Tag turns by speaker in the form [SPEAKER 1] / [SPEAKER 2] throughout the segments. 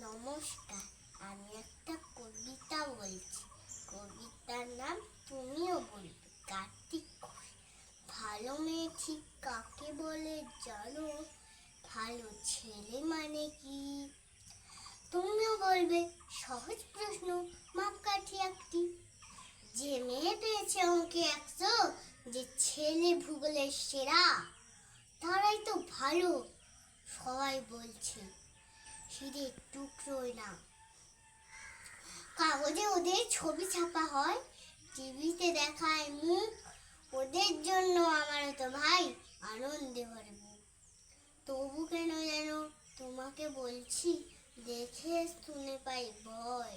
[SPEAKER 1] নমস্কার, আমি একটা কবিতা বলছি। কবিতার নাম তুমিও বলবে। কার্তিক ঘোষ। ভালো মেয়ে ঠিক কাকে বলে জানো? ভালো ছেলে মানে কি? তুমিও বলবে সহজ প্রশ্ন, মাপকাঠি একটি। যে মেয়ে পেয়েছে অঙ্কে 100, যে ছেলে ভূগোলের সেরা, তারাই তো ভালো, সবাই বলছে। হিরের টুকরোই না। কাগজে ওদের ছবি ছাপা হয়, টিভিতে দেখায় মুখ। ওদের জন্য আমারও তো ভাই আনন্দে ভরে বুক। তবু কেন যেন তোমাকে বলছি, দেখে শুনে পাই ভয়।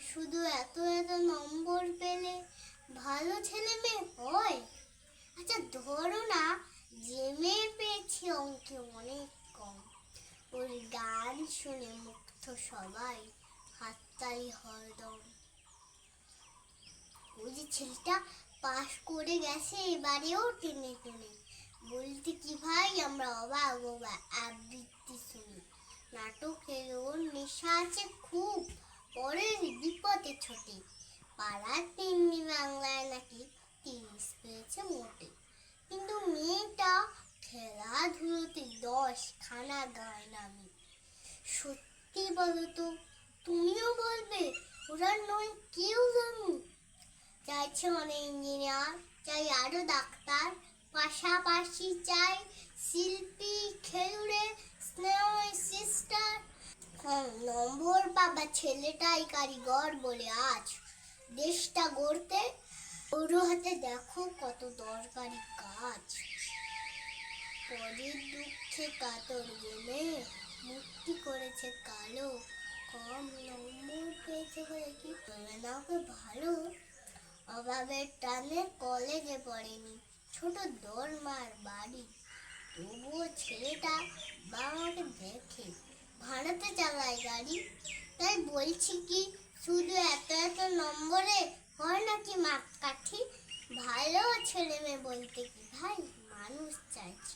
[SPEAKER 1] শুধু এত এত নম্বর পেলে ভালো ছেলে মেয়ে হয়? আচ্ছা ধরো না, যে মেয়ে পেয়েছি অঙ্কে অনেক কম, ওর গান শুনে মুগ্ধ সবাই, হাততালি হরদম। ওই যে ছেলেটা পাশ করে গেছে এবারেও টেনে টেনে, বলতে কি ভাই আমরা অবাক অবাক আবৃত্তি শুনি। নাটকের ওর নেশা আছে খুব, পরের বিপদে ছোটে। পাড়ার তেমনি বাংলায় নাকি 30 পেয়েছে মোটে। কিন্তু মেয়েটা খেলাধুলোতে 10 খানা গায় নামি। সত্যি বলো তো, তুমিও বলবে ওরা নয় কেউ জানি? চাইছে অনেক ইঞ্জিনিয়ার, চাই আরো ডাক্তার, পাশাপাশি চাই শিল্পী, খেলুড়ে, স্নেহ সিস্টার। নম্বর পাবা ছেলেটাই কারিগর বলে আজ দেশটা গড়তে। ওর হাতে দেখো কত দরকারি কাজ। পরের দুঃখে কাতর গেলে মুক্তি করেছে কালো। কম নম্বর পেয়েছে বলে কি তবে না ওকে ভালো? অভাবের টানে কলেজে পড়েনি, ছোট দরমার বাড়ি। তবুও ছেলেটা বাবাকে দেখে ভাড়াতে চালায় গাড়ি। তাই বলছি কি, শুধু এত এত নম্বরে হয় নাকি মাপকাঠি? ভালো ছেলে মেয়ে বলতে কি ভাই মানুষ চাইছি।